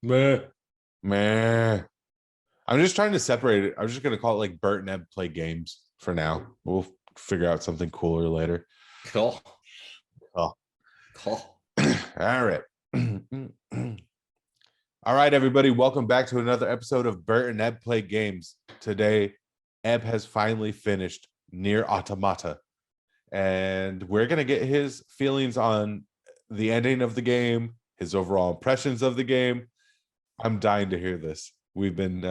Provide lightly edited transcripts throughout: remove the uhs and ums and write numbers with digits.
Meh. Meh. I'm just trying to separate it. I'm just gonna call it like Bert and Ebb play games for now. We'll figure out something cooler later. Cool. Oh. Cool. All right. All right, everybody. Welcome back to another episode of Bert and Ebb Play Games. Today, Ebb has finally finished Nier Automata. And we're going to get his feelings on the ending of the game, his overall impressions of the game. I'm dying to hear this. We've been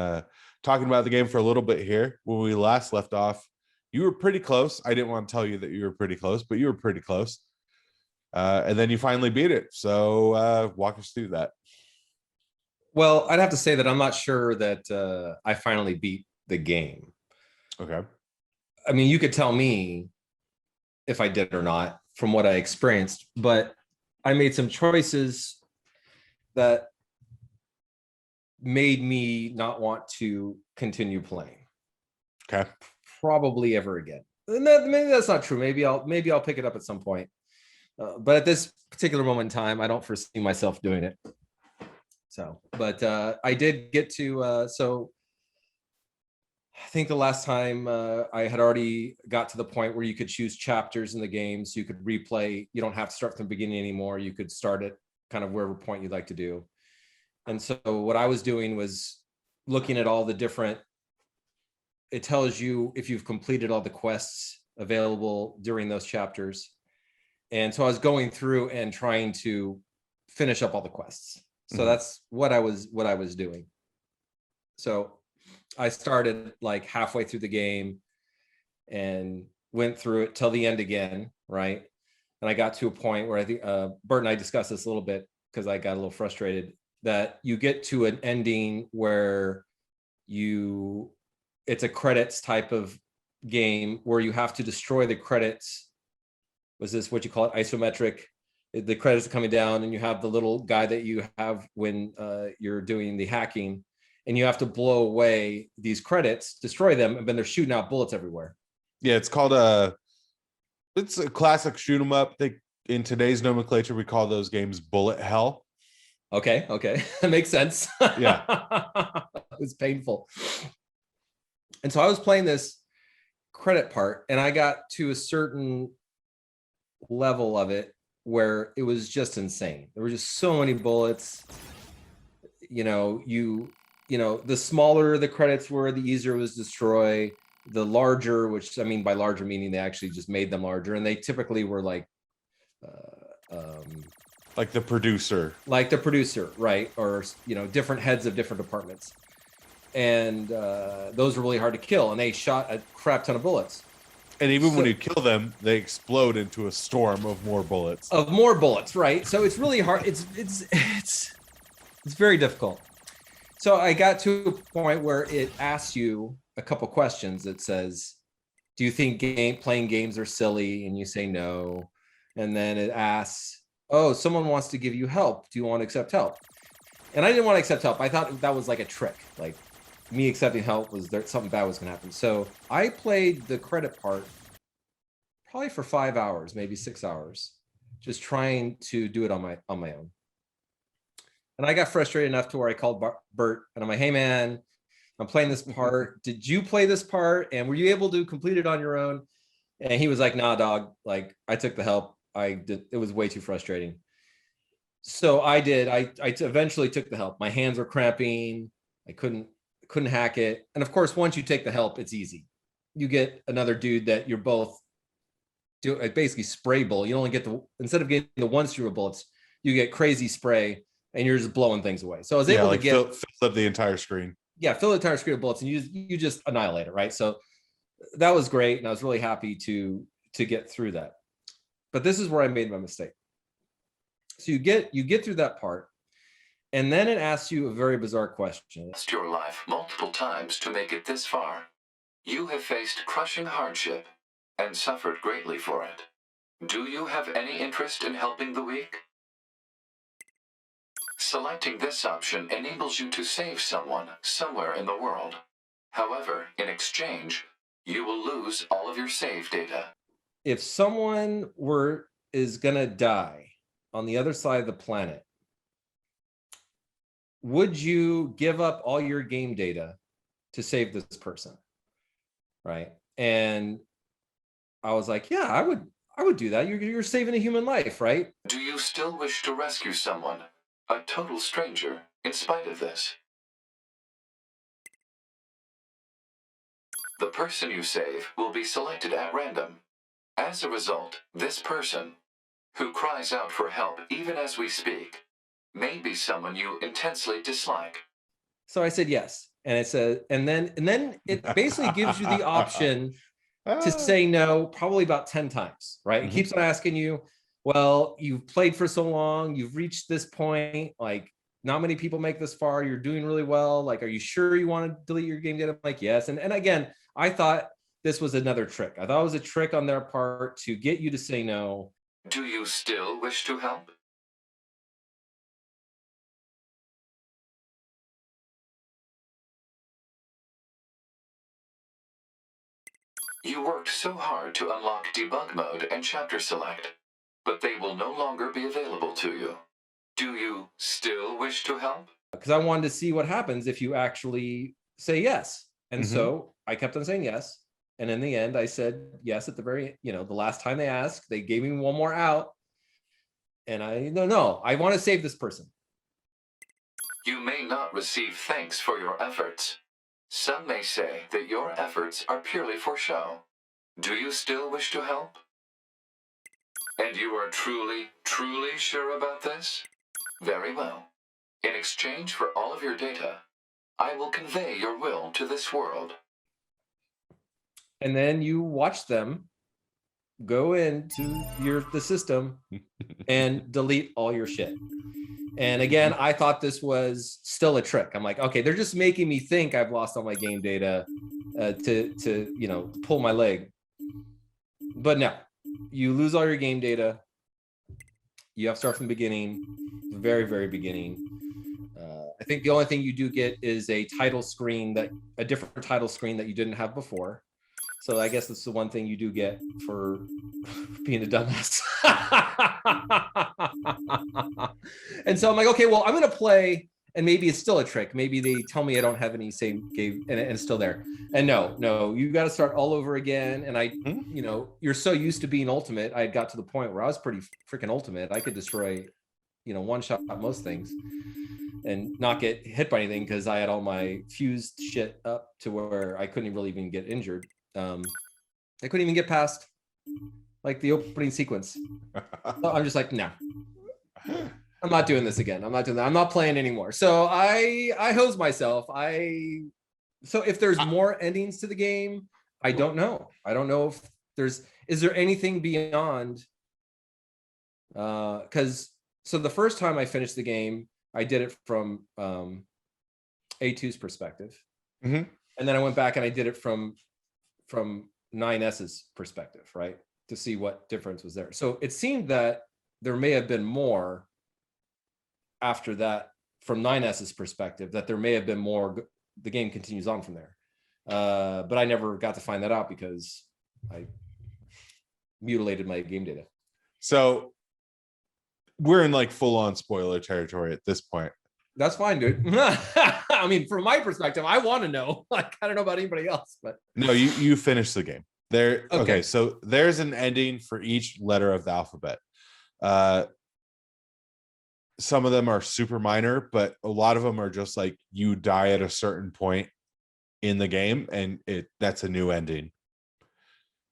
talking about the game for a little bit here. When we last left off, you were pretty close. I didn't want to tell you that you were pretty close, but you were pretty close. And then you finally beat it. So walk us through that. Well, I'd have to say that I'm not sure that I finally beat the game. Okay. I mean, you could tell me if I did or not from what I experienced, but I made some choices that made me not want to continue playing. Okay. Probably ever again. And maybe that's not true. Maybe I'll pick it up at some point. But at this particular moment in time, I don't foresee myself doing it. So, but I did get to, so I think the last time I had already got to the point where you could choose chapters in the game. So you could replay. You don't have to start from the beginning anymore. You could start at kind of wherever point you'd like to do. And so what I was doing was looking at all the different, it tells you if you've completed all the quests available during those chapters. And so I was going through and trying to finish up all the quests. So that's what I was doing. So I started like halfway through the game and went through it till the end again, right? And I got to a point where I think Bert and I discussed this a little bit because I got a little frustrated that you get to an ending where it's a credits type of game where you have to destroy the credits. Was this what you call it? Isometric. The credits are coming down and you have the little guy that you have when you're doing the hacking, and you have to blow away these credits, destroy them, and then they're shooting out bullets everywhere. Yeah, it's called it's a classic shoot 'em up. In today's nomenclature, we call those games bullet hell. Okay. That makes sense. Yeah. It was painful. And so I was playing this credit part and I got to a certain level of it where it was just insane. There were just so many bullets. The smaller the credits were, the easier it was to destroy. The larger, which I mean by larger meaning they actually just made them larger, and they typically were like the producer. Like the producer, right? Or different heads of different departments. And those were really hard to kill, and they shot a crap ton of bullets. And even when you kill them, they explode into a storm of more bullets. Right? So it's really hard. It's very difficult. So I got to a point where it asks you a couple questions. It says, "Do you think playing games are silly?" And you say no. And then it asks, "Oh, someone wants to give you help. Do you want to accept help?" And I didn't want to accept help. I thought that was like a trick. Like me accepting help was there something bad was going to happen. So I played the credit part probably for 5 hours, maybe 6 hours, just trying to do it on my own. And I got frustrated enough to where I called Bert and I'm like, "Hey man, I'm playing this part. Did you play this part? And were you able to complete it on your own?" And he was like, "Nah, dog. Like I took the help. It was way too frustrating." So I did. I eventually took the help. My hands were cramping. I couldn't hack it. And of course, once you take the help, it's easy. You get another dude that you're both do basically spray bullet. You only get instead of getting the one stream of bullets, you get crazy spray and you're just blowing things away. So I was able to fill up the entire screen. Yeah, fill the entire screen of bullets and you just annihilate it, right? So that was great. And I was really happy to get through that. But this is where I made my mistake. So you get through that part, and then it asks you a very bizarre question. Lost your life multiple times to make it this far. You have faced crushing hardship and suffered greatly for it. Do you have any interest in helping the weak? Selecting this option enables you to save someone somewhere in the world. However, in exchange, you will lose all of your save data. If someone is gonna die on the other side of the planet, would you give up all your game data to save this person? Right. And I was like, yeah, I would do that. You're saving a human life, right? Do you still wish to rescue someone, a total stranger, in spite of this? The person you save will be selected at random. As a result, this person, who cries out for help even as we speak, may be someone you intensely dislike. So I said yes. And it said, and then it basically gives you the option to say no probably about 10 times, right? It keeps on asking you, well, you've played for so long, you've reached this point, like not many people make this far, you're doing really well. Like, are you sure you want to delete your game data? I'm like, yes. And again, I thought this was another trick. I thought it was a trick on their part to get you to say no. Do you still wish to help? You worked so hard to unlock debug mode and chapter select, but they will no longer be available to you. Do you still wish to help? Because I wanted to see what happens if you actually say yes. And so I kept on saying yes. And in the end, I said yes at the very, the last time they asked, they gave me one more out. And no, I want to save this person. You may not receive thanks for your efforts. Some may say that your efforts are purely for show. Do you still wish to help? And you are truly, truly sure about this? Very well. In exchange for all of your data, I will convey your will to this world. And then you watch them go into the system and delete all your shit. And again, I thought this was still a trick. I'm like, okay, they're just making me think I've lost all my game data to pull my leg. But no, you lose all your game data. You have to start from the beginning, the very, very beginning. I think the only thing you do get is a title screen, a different title screen that you didn't have before. So I guess that's the one thing you do get for being a dumbass. And so I'm like, okay, well, I'm going to play, and maybe it's still a trick. Maybe they tell me I don't have any save game, and it's still there. And no, you got to start all over again. And you're so used to being ultimate. I got to the point where I was pretty freaking ultimate. I could destroy, one shot most things and not get hit by anything because I had all my fused shit up to where I couldn't really even get injured. I couldn't even get past like the opening sequence. So I'm just like, no, I'm not doing this again. I'm not doing that. I'm not playing anymore. So I hose myself. So if there's more endings to the game, I don't know. I don't know if is there anything beyond, so the first time I finished the game, I did it from A2's perspective. And then I went back and I did it from 9S's perspective, right? To see what difference was there. So it seemed that there may have been more after that from 9S's perspective, that there may have been more. The game continues on from there. But I never got to find that out because I mutilated my game data. So we're in like full on spoiler territory at this point. That's fine, dude. I mean, from my perspective, I want to know. Like, I don't know about anybody else, but no, you finished the game. There. Okay, so there's an ending for each letter of the alphabet. Some of them are super minor, but a lot of them are just like you die at a certain point in the game, and that's a new ending,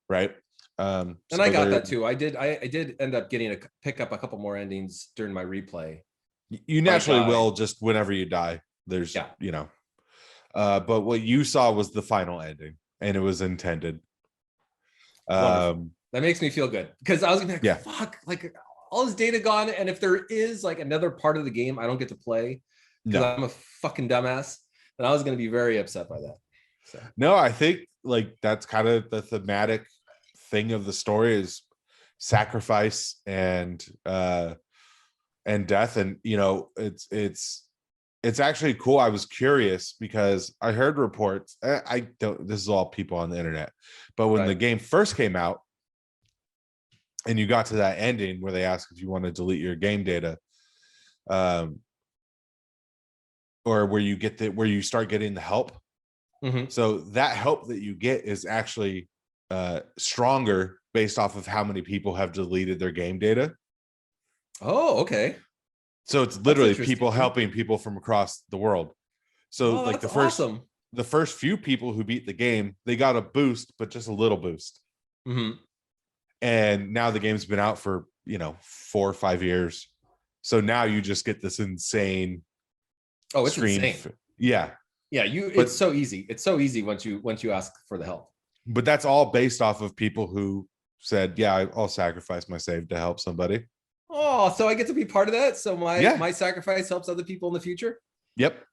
right? And I got that too. I did end up getting pick up a couple more endings during my replay. You naturally will just whenever you die. There's but what you saw was the final ending, and it was intended. That makes me feel good because I was gonna be like, fuck, like all this data gone, and if there is like another part of the game I don't get to play because I'm a fucking dumbass, then I was gonna be very upset by that. So. No, I think like that's kind of the thematic thing of the story is sacrifice and death, and it's actually cool. I was curious because I heard reports. I don't. This is all people on the internet, but when the game first came out, and you got to that ending where they ask if you want to delete your game data, or where you start getting the help. Mhm. So that help that you get is actually stronger based off of how many people have deleted their game data. Oh, okay. So it's That's literally people interesting. helping people from across the world. So Oh, like that's awesome. the first few people who beat the game, they got a boost, but just a little boost. Mhm. And now the game's been out for 4 or 5 years. So now you just get this insane Oh, it's stream. insane. Yeah. Yeah, But it's so easy. It's so easy once you ask for the help. but that's all based off of people who said, yeah, I'll sacrifice my save to help somebody. Oh, so I get to be part of that. So Yeah. my sacrifice helps other people in the future. Yep.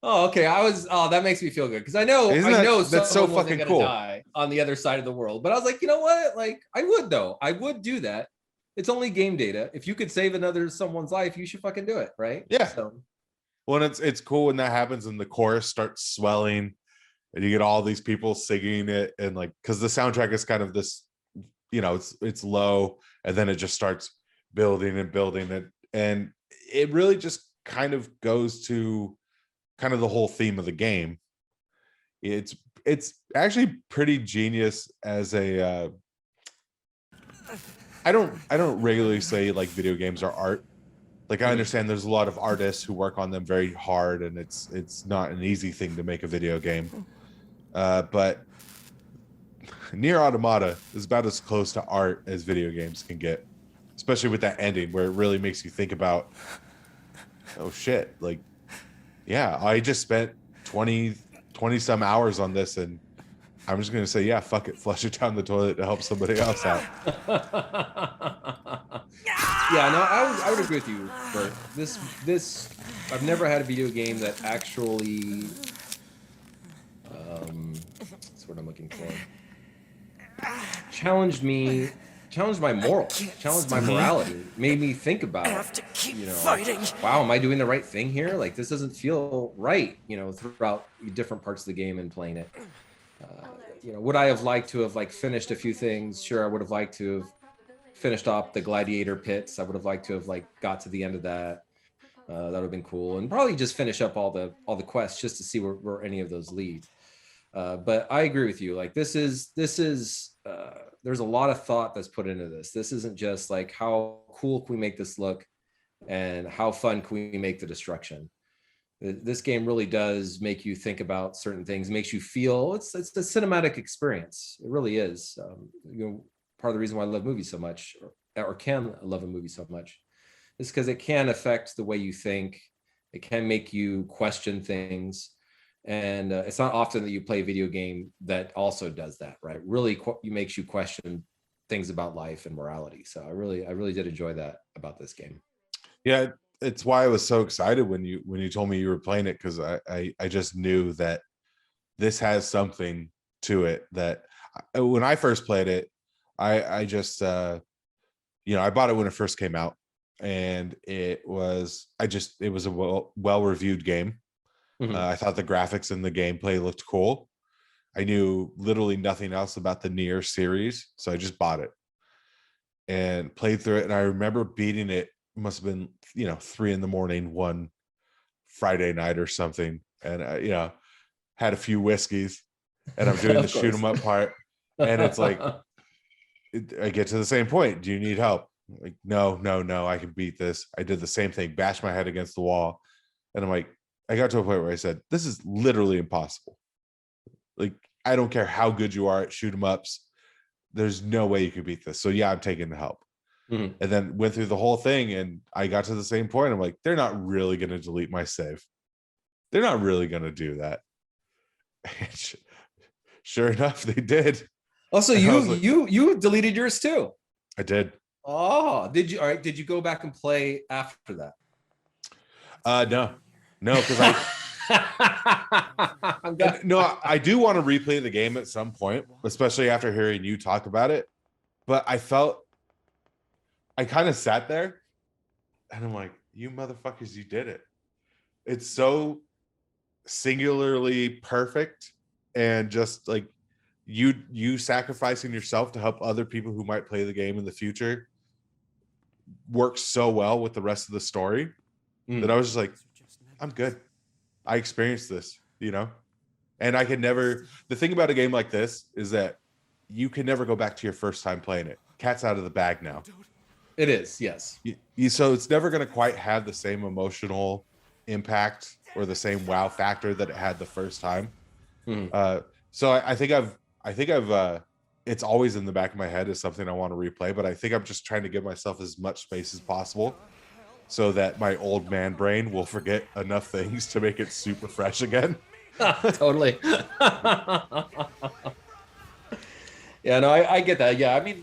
Oh, okay. That makes me feel good because I know That's so someone wasn't fucking gonna cool. die on the other side of the world. But I was like, you know what? Like, I would though. I would do that. It's only game data. If you could save someone's life, you should fucking do it, right? Yeah. So Well, it's cool when that happens and the chorus starts swelling and you get all these people singing it, and like, because the soundtrack is kind of this, it's low and then it just starts building and building it, and it really just kind of goes to kind of the whole theme of the game. It's actually pretty genius as a I don't regularly say like video games are art. Like I understand there's a lot of artists who work on them very hard, and it's not an easy thing to make a video game. But Nier Automata is about as close to art as video games can get, especially with that ending where it really makes you think about, oh shit, like, yeah, I just spent 20 some hours on this, and I'm just gonna say, yeah, fuck it, flush it down the toilet to help somebody else out. yeah, no, I would agree with you, Bert. This I've never had a video game that actually that's what I'm looking for. Challenged my morals, challenged my morality, made me think about, wow, am I doing the right thing here? Like, this doesn't feel right, throughout different parts of the game and playing it. Would I have liked to have like finished a few things? Sure, I would have liked to have finished off the gladiator pits. I would have liked to have like got to the end of that. That would have been cool, and probably just finish up all the quests just to see where any of those lead. But I agree with you. Like, this is there's a lot of thought that's put into this. This isn't just like, how cool can we make this look and how fun can we make the destruction. This game really does make you think about certain things, makes you feel it's a cinematic experience. It really is. Part of the reason why I love movies so much, or can love a movie so much, is because it can affect the way you think. It can make you question things. And it's not often that you play a video game that also does that, right? Really, makes you question things about life and morality. So I really did enjoy that about this game. Yeah, it's why I was so excited when you told me you were playing it, because I just knew that this has something to it that when I first played it, I just I bought it when it first came out, and it was a well reviewed game. Mhm. I thought the graphics and the gameplay looked cool. I knew literally nothing else about the Nier series, so I just bought it and played through it. And I remember beating it. Must have been 3 a.m. one Friday night or something, and had a few whiskeys, and I'm doing the shoot 'em up part, and it's like I get to the same point. Do you need help? Like, no, I can beat this. I did the same thing, bashed my head against the wall, and I'm like, I got to a point where I said, this is literally impossible. Like, I don't care how good you are at shoot 'em ups. There's no way you could beat this. So yeah, I'm taking the help. Mhm. And then went through the whole thing, and I got to the same point. I'm like, they're not really going to delete my save. They're not really going to do that. And sure enough, they did. Also, you deleted yours too. I did. Oh, did you? All right. Did you go back and play after that? No, because I do want to replay the game at some point, especially after hearing you talk about it. But I kind of sat there and I'm like, you motherfuckers, you did it. It's so singularly perfect, and just like you sacrificing yourself to help other people who might play the game in the future works so well with the rest of the story that I was just like, I'm good. I experienced this, you know, and I could never. The thing about a game like this is that you can never go back to your first time playing it. Cat's out of the bag now. It is, yes. So it's never going to quite have the same emotional impact or the same wow factor that it had the first time. So I think I've it's always in the back of my head as something I want to replay, but I think I'm just trying to give myself as much space as possible so that my old man brain will forget enough things to make it super fresh again. Totally. Yeah, no, I get that. Yeah, I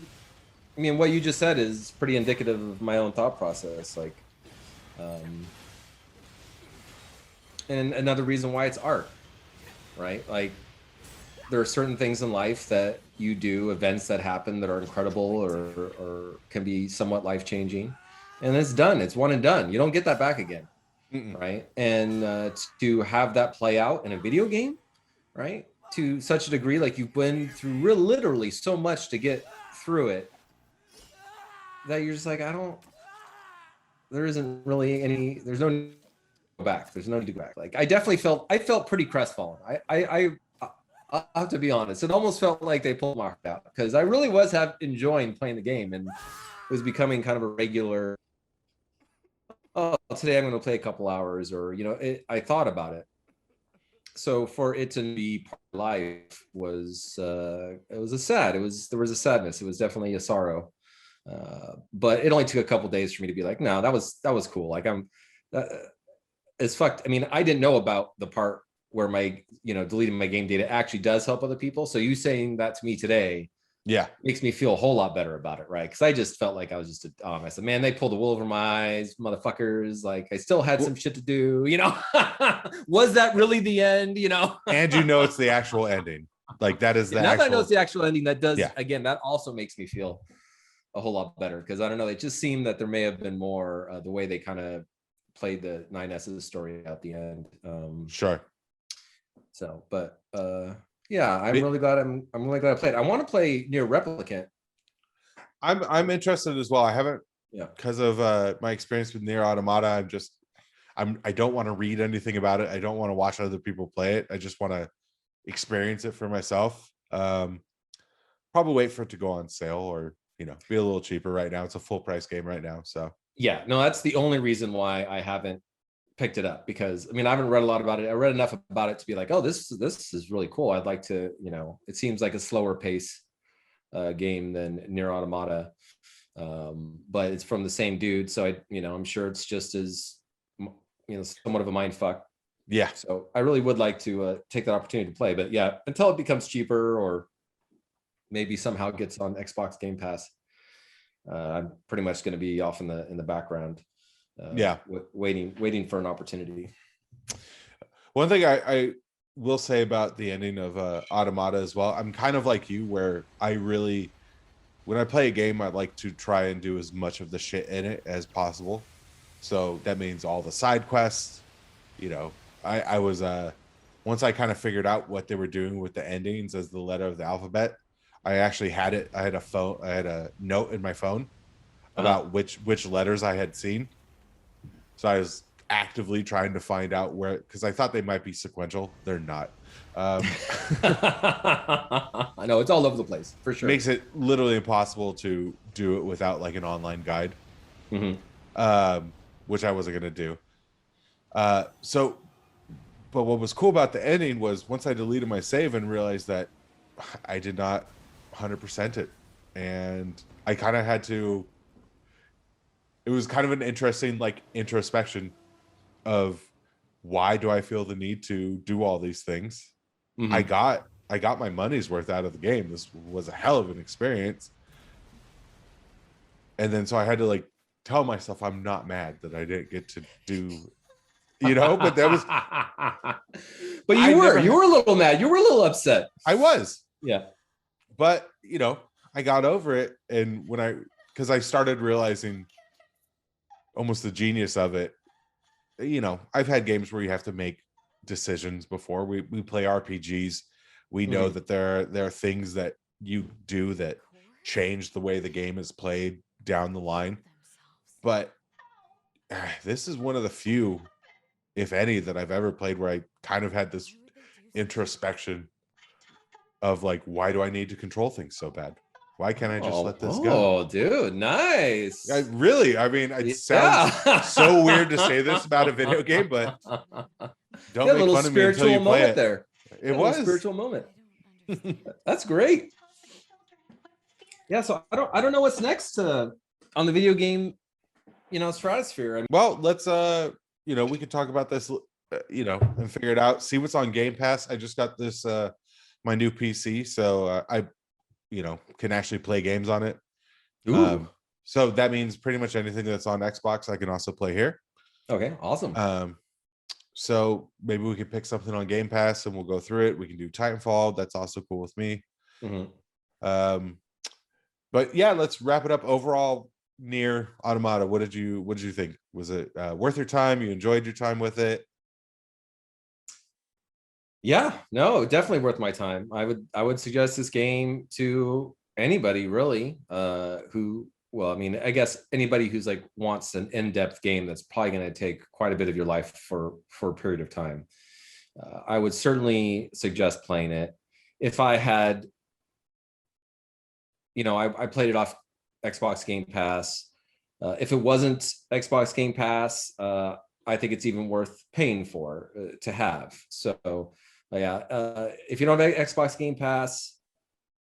mean, what you just said is pretty indicative of my own thought process. Like, and another reason why it's art, right? Like, there are certain things in life that you do, events that happen that are incredible or can be somewhat life-changing, and it's done. It's one and done. You don't get that back again, right? And to have that play out in a video game, right, to such a degree, like you've been through literally so much to get through it, that you're just like, there isn't really any, there's no need to go back. There's no need to go back. Like I felt pretty crestfallen. I'll have to be honest. It almost felt like they pulled my heart out because I really was enjoying playing the game, and it was becoming kind of a regular, oh, today I'm going to play a couple hours, or, you know, I thought about it. So for it to be part of life was, there was a sadness. It was definitely a sorrow. But it only took a couple days for me to be like, no, that was cool. Like it's fucked. I mean, I didn't know about the part where my, you know, deleting my game data actually does help other people. So you saying that to me today, yeah, makes me feel a whole lot better about it, right? Because I just felt like I was just I said, man, they pulled the wool over my eyes, motherfuckers. Like I still had some shit to do, you know. Was that really the end, you know? And you know it's the actual ending. Like that is the now actual... that I know it's the actual ending, that does, yeah. Again, that also makes me feel a whole lot better, because I don't know, it just seemed that there may have been more the way they kind of played the 9S's story at the end. Sure. So, but yeah, I'm really glad I played. I want to play Nier Replicant. I'm interested as well. I haven't, because of my experience with Nier Automata. I don't want to read anything about it. I don't want to watch other people play it. I just want to experience it for myself. Probably wait for it to go on sale, or, you know, be a little cheaper right now. It's a full price game right now. So yeah, no, that's the only reason why I haven't picked it up, because I mean, I haven't read a lot about it. I read enough about it to be like, oh, this is really cool. I'd like to, you know, it seems like a slower pace game than Nier Automata, but it's from the same dude, so I'm sure it's just as, you know, somewhat of a mind fuck. Yeah. So I really would like to take that opportunity to play, but yeah, until it becomes cheaper or maybe somehow gets on Xbox Game Pass, I'm pretty much going to be off in the background. Waiting for an opportunity. One thing I will say about the ending of Automata as well, I'm kind of like you, where when I play a game, I like to try and do as much of the shit in it as possible. So that means all the side quests. You know, I was once I kind of figured out what they were doing with the endings as the letter of the alphabet, I actually had it. I had a note in my phone about which letters I had seen. So I was actively trying to find out where, because I thought they might be sequential. They're not. I know it's all over the place for sure. Makes it literally impossible to do it without like an online guide, which I wasn't going to do. But what was cool about the ending was once I deleted my save and realized that I did not 100% it, and I kind of had to. It was kind of an interesting like introspection of why do I feel the need to do all these things. I got my money's worth out of the game. This was a hell of an experience. And then so I had to like tell myself I'm not mad that I didn't get to do, you know, but that was but you were a little mad. You were a little upset. I was. Yeah. But, you know, I got over it, and because I started realizing almost the genius of it. You know, I've had games where you have to make decisions before. We play RPGs. We know that there are things that you do that change the way the game is played down the line. But this is one of the few if any, that I've ever played where I kind of had this introspection of like, why do I need to control things so bad? Why can't I just let this go? Oh, dude, nice. I mean, it sounds Yeah. so weird to say this about a video game, but don't Yeah, a make little fun of me until spiritual you play moment it. there. It A was little spiritual moment. That's great. Yeah, so I don't know what's next on the video game, stratosphere. I mean, well. Let's we could talk about this, and figure it out. See what's on Game Pass. I just got this my new PC, so I can actually play games on it. ooh. So that means pretty much anything that's on Xbox, I can also play here. Okay, awesome. So maybe we could pick something on Game Pass and we'll go through it. We can do Titanfall. That's also cool with me. Mhm. But yeah, let's wrap it up. Overall, Nier Automata, what did you think? Was it worth your time? You enjoyed your time with it? Yeah, no, definitely worth my time. I would suggest this game to anybody really who, well, I mean, I guess anybody who's like wants an in-depth game that's probably going to take quite a bit of your life for a period of time. I would certainly suggest playing it. If I had, I played it off Xbox Game Pass. If it wasn't Xbox Game Pass, I think it's even worth paying for to have. So yeah, if you don't have Xbox Game Pass,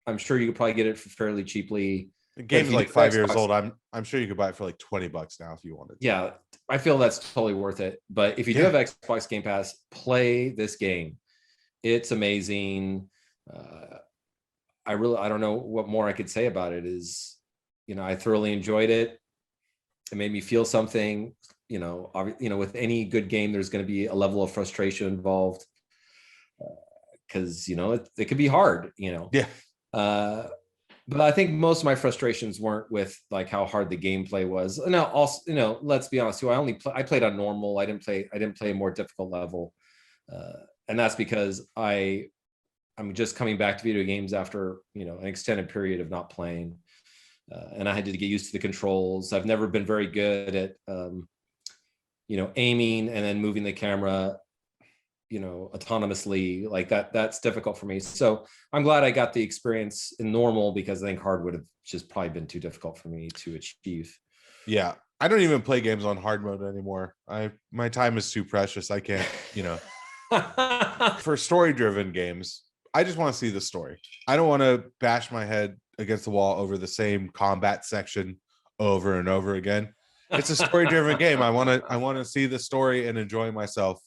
I'm sure you could probably get it for fairly cheaply. The game is like 5 years old. I'm sure you could buy it for like $20 now if you wanted to. Yeah, I feel that's totally worth it. But if you do have Xbox Game Pass, play this game. It's amazing. I don't know what more I could say about it. Is I thoroughly enjoyed it. It made me feel something. With any good game, there's going to be a level of frustration involved because it could be hard. Yeah. But I think most of my frustrations weren't with like how hard the gameplay was. Now, also, let's be honest too. I played on normal. I didn't play a more difficult level, and that's because I'm just coming back to video games after an extended period of not playing, and I had to get used to the controls. I've never been very good at aiming and then moving the camera autonomously like that. That's difficult for me. So I'm glad I got the experience in normal, because I think hard would have just probably been too difficult for me to achieve. Yeah, I don't even play games on hard mode anymore. My time is too precious. I can't, for story driven games, I just want to see the story. I don't want to bash my head against the wall over the same combat section over and over again. It's a story driven game. I want to see the story and enjoy myself.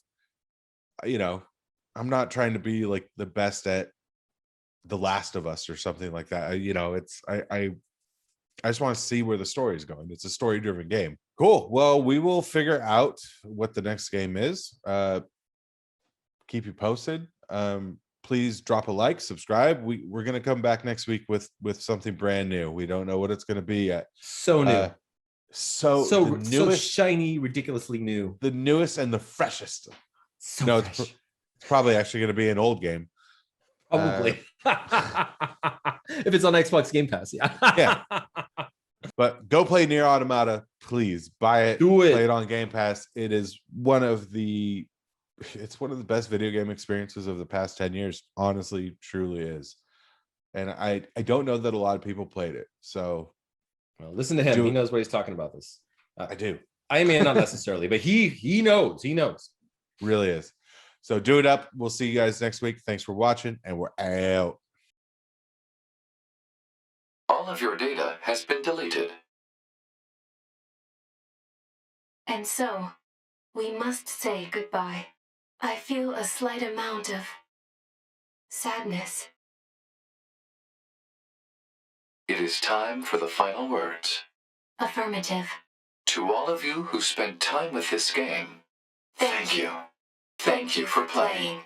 I'm not trying to be like the best at The Last of Us or something like that. I just want to see where the story is going. It's a story driven game. Cool. Well, we will figure out what the next game is. Keep you posted. Please drop a like, subscribe. We're gonna come back next week with something brand new. We don't know what it's gonna be yet. So new. So newest, so shiny, ridiculously new. The newest and the freshest. So no, fresh. It's probably actually going to be an old game. Probably. If it's on Xbox Game Pass, yeah. Yeah. But go play Nier Automata, please. Buy it. Do it. Play it on Game Pass. It's one of the best video game experiences of the past 10 years. Honestly, truly is. And I don't know that a lot of people played it. So listen to him. He knows what he's talking about this. I do. I mean, not necessarily, but he knows. He knows. Really is. So do it up. We'll see you guys next week. Thanks for watching, and we're out. All of your data has been deleted. And so, we must say goodbye. I feel a slight amount of sadness. It is time for the final words. Affirmative. To all of you who spent time with this game, thank you. Thank you for playing.